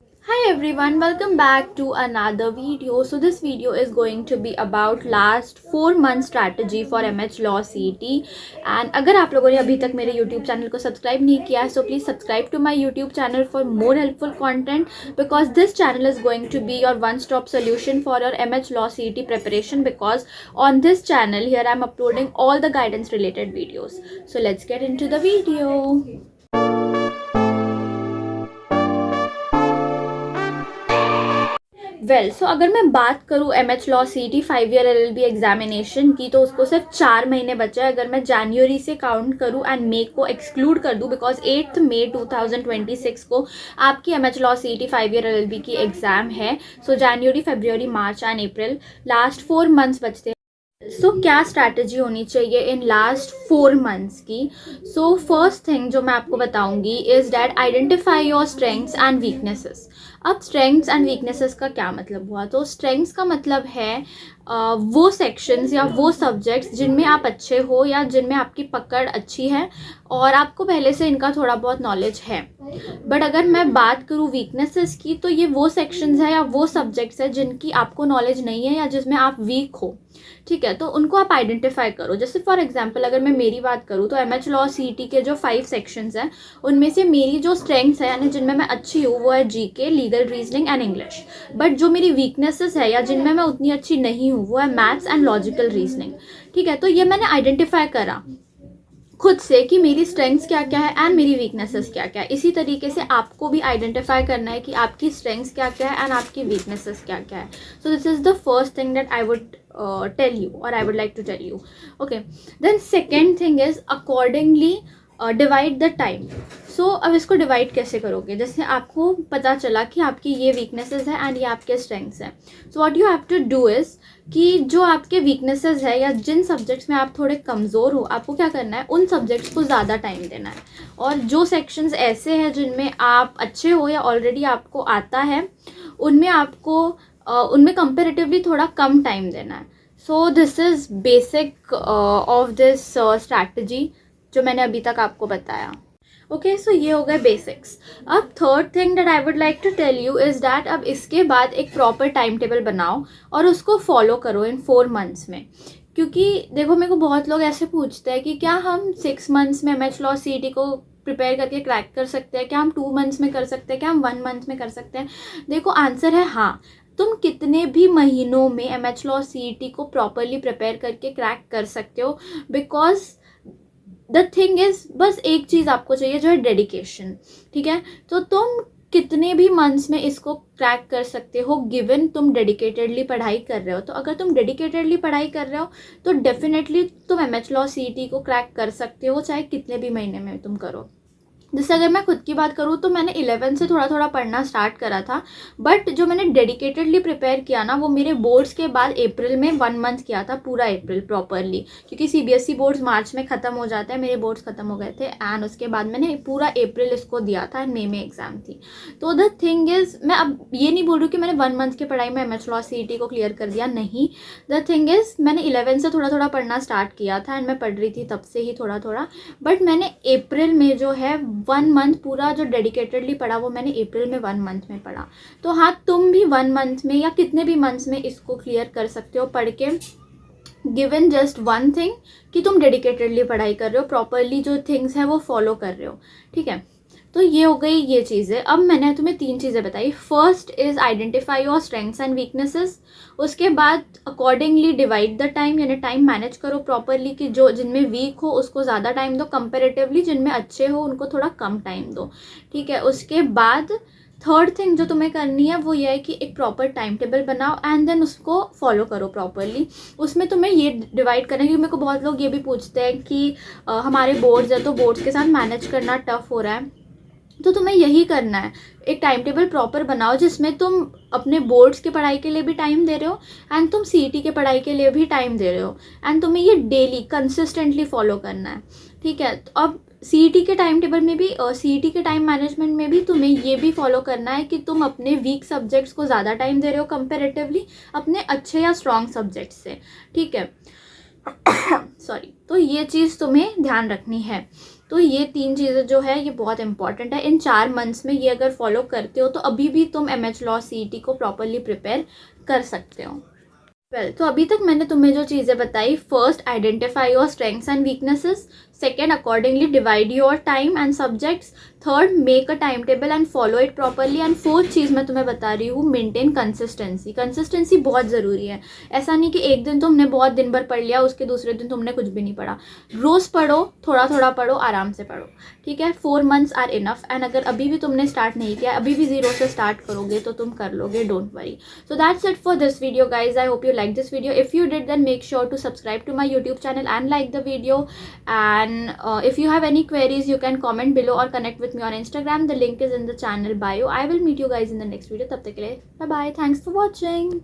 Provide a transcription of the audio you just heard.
Hi everyone, welcome back to another video. So this video is going to be about last 4 month strategy for MH Law CET. And अगर आप लोगों ने अभी तक मेरे YouTube channel को subscribe नहीं किया है, so please subscribe to my YouTube channel for more helpful content, because this channel is going to be your one-stop solution for your MH Law CET preparation, because on this channel here I am uploading all the guidance related videos. So let's get into the video. सो अगर मैं बात करूँ M H law C T 5 year LLB examination की, तो उसको सिर्फ 4 महीने बचे हैं अगर मैं जनवरी से काउंट करूँ एंड मे को एक्सक्लूड कर दूँ, बिकॉज 8 मई 2026 को आपकी M H law C T 5 year LLB की एग्ज़ाम है. So January, February, March and April, last 4 months बचते हैं. क्या स्ट्रैटेजी होनी चाहिए इन लास्ट 4 मंथ्स की? सो फर्स्ट थिंग जो मैं आपको बताऊंगी is that identify your strengths and weaknesses. अब स्ट्रेंथ्स एंड वीकनेसेस का क्या मतलब हुआ? तो स्ट्रेंथ्स का मतलब है वो सेक्शंस या वो सब्जेक्ट्स जिनमें आप अच्छे हो या जिनमें आपकी पकड़ अच्छी है और आपको पहले से इनका थोड़ा बहुत नॉलेज है. बट अगर मैं बात करूँ वीकनेसेस की, तो ये वो सेक्शंस है या वो सब्जेक्ट्स है जिनकी आपको नॉलेज नहीं है या जिसमें आप वीक हो. ठीक है, तो उनको आप आइडेंटिफाई करो. जैसे फॉर एग्जांपल अगर मैं मेरी बात करूँ, तो M H law C T के जो 5 सेक्शंस हैं उनमें से मेरी जो स्ट्रेंथ्स है यानी जिनमें मैं अच्छी हूँ वो है GK, legal, reasoning and English. But जो मेरी वीकनेसेस है या जिनमें मैं उतनी अच्छी नहीं हूँ वो है मैथ्स एंड लॉजिकल रीजनिंग. ठीक है, तो ये मैंने आइडेंटिफाई करा खुद से कि मेरी स्ट्रेंथ्स क्या क्या है एंड मेरी वीकनेसेस क्या क्या है. इसी तरीके से आपको भी आइडेंटिफाई करना है कि आपकी स्ट्रेंथ्स क्या क्या है एंड आपकी वीकनेसेस क्या क्या है. So this is the first thing that I would tell you or I would like to tell you. Okay, then second thing is accordingly divide the time. So अब इसको divide कैसे करोगे? जैसे आपको पता चला कि आपकी ये वीकनेसेस है एंड ये आपके स्ट्रेंथ्स हैं. So what you have to do is कि जो आपके वीकनेसेस है या जिन सब्जेक्ट्स में आप थोड़े कमज़ोर हो, आपको क्या करना है, उन सब्जेक्ट्स को ज़्यादा टाइम देना है. और जो सेक्शंस ऐसे हैं जिनमें आप अच्छे हो या ऑलरेडी आपको आता है, उनमें आपको उनमें कंपेरेटिवली थोड़ा कम टाइम देना है. So this is basic of this strategy जो मैंने अभी तक आपको बताया. ओके, सो ये हो गए बेसिक्स. अब third thing that I would like to tell you is that अब इसके बाद एक प्रॉपर टाइम टेबल बनाओ और उसको फॉलो करो इन 4 मंथ्स में. क्योंकि देखो, मेरे को बहुत लोग ऐसे पूछते हैं कि क्या हम 6 मंथ्स में M H law C T को प्रिपेयर करके क्रैक कर सकते हैं? क्या हम 2 मंथ्स में कर सकते हैं? क्या हम 1 मंथ में कर सकते हैं? देखो, आंसर है हाँ. तुम कितने भी महीनों में M H law C T को प्रॉपरली प्रिपेयर करके क्रैक कर सकते हो. बिकॉज द थिंग इज़, बस एक चीज़ आपको चाहिए जो है डेडिकेशन. ठीक है, तो तुम कितने भी मंथ्स में इसको क्रैक कर सकते हो गिवन तुम डेडिकेटेडली पढ़ाई कर रहे हो. तो अगर तुम डेडिकेटेडली पढ़ाई कर रहे हो तो डेफिनेटली तुम M H law C T को क्रैक कर सकते हो, चाहे कितने भी महीने में तुम करो. जैसे अगर मैं खुद की बात करूँ तो मैंने 11 से थोड़ा थोड़ा पढ़ना स्टार्ट करा था. बट जो मैंने डेडिकेटेडली प्रिपेयर किया ना, वो मेरे बोर्ड्स के बाद अप्रैल में 1 मंथ किया था, पूरा अप्रैल प्रॉपरली. क्योंकि CBSE बोर्ड्स मार्च में ख़त्म हो जाते हैं, मेरे बोर्ड्स ख़त्म हो गए थे एंड उसके बाद मैंने पूरा अप्रैल इसको दिया था एंड मई में एग्ज़ाम थी. तो द थिंग इज़, मैं अब ये नहीं बोल रही कि मैंने 1 मंथ की पढ़ाई में M H law C T को क्लियर कर दिया, नहीं. द थिंग इज़, मैंने 11 से थोड़ा थोड़ा पढ़ना स्टार्ट किया था एंड मैं पढ़ रही थी तब से ही थोड़ा थोड़ा. बट मैंने अप्रैल में जो है 1 मंथ पूरा जो डेडिकेटेडली पढ़ा वो मैंने अप्रैल में 1 मंथ में पढ़ा. तो हाँ, तुम भी 1 मंथ में या कितने भी मंथ्स में इसको क्लियर कर सकते हो पढ़ के, गिवन जस्ट वन थिंग कि तुम डेडिकेटेडली पढ़ाई कर रहे हो, प्रॉपरली जो थिंग्स हैं वो फॉलो कर रहे हो. ठीक है, तो ये हो गई ये चीज़ें. अब मैंने तुम्हें 3 चीज़ें बताई. First is identify your strengths and weaknesses. उसके बाद अकॉर्डिंगली डिवाइड द टाइम, यानी टाइम मैनेज करो प्रॉपरली कि जो जिनमें वीक हो उसको ज़्यादा टाइम दो, कंपेरेटिवली जिनमें अच्छे हो उनको थोड़ा कम टाइम दो. ठीक है, उसके बाद थर्ड थिंग जो तुम्हें करनी है वो ये है कि एक प्रॉपर टाइम टेबल बनाओ एंड देन उसको फॉलो करो प्रॉपरली. उसमें तुम्हें ये डिवाइड करना है, क्योंकि मेरे को बहुत लोग ये भी पूछते हैं कि हमारे बोर्ड्स है तो बोर्ड्स के साथ मैनेज करना टफ हो रहा है. तो तुम्हें यही करना है, एक टाइम टेबल प्रॉपर बनाओ जिसमें तुम अपने बोर्ड्स की पढ़ाई के लिए भी टाइम दे रहे हो एंड तुम CET के पढ़ाई के लिए भी टाइम दे रहे हो एंड तुम्हें ये डेली कंसिस्टेंटली फॉलो करना है. ठीक है, तो अब CET के टाइम टेबल में भी CET के टाइम मैनेजमेंट में भी तुम्हें ये भी फॉलो करना है कि तुम अपने वीक सब्जेक्ट्स को ज़्यादा टाइम दे रहे हो कंपेरेटिवली अपने अच्छे या स्ट्रॉन्ग सब्जेक्ट्स से. ठीक है, सॉरी. तो ये चीज़ तुम्हें ध्यान रखनी है. तो ये 3 चीज़ें जो है ये बहुत इंपॉर्टेंट है। इन 4 मंथ्स में ये अगर फॉलो करते हो तो अभी भी तुम MH लॉ CET को प्रॉपरली प्रिपेयर कर सकते हो। तो अभी तक मैंने तुम्हें जो चीज़ें बताई, first identify your strengths and weaknesses, second accordingly divide your time and subjects, third make a time table and follow it properly, and fourth चीज़ मैं तुम्हें बता रही हूँ, मेंटेन कंसिस्टेंसी बहुत ज़रूरी है। ऐसा नहीं कि एक दिन तुमने बहुत दिन भर पढ़ लिया, उसके दूसरे दिन तुमने कुछ भी नहीं पढ़ा। रोज़ पढ़ो, थोड़ा थोड़ा पढ़ो, आराम से पढ़ो, ठीक है। 4 मंथ्स आर इनफ। एंड अगर अभी भी तुमने स्टार्ट नहीं किया, अभी भी 0 से स्टार्ट करोगे तो तुम कर लोगे, don't worry. So that's it for this video, guys. I hope you liked this video. If you did, then make sure to subscribe to my YouTube channel and like the video. And if you have any queries, you can comment below or connect with me on Instagram. The link is in the channel bio. I will meet you guys in the next video. Tab tak ke liye, bye bye. Thanks for watching.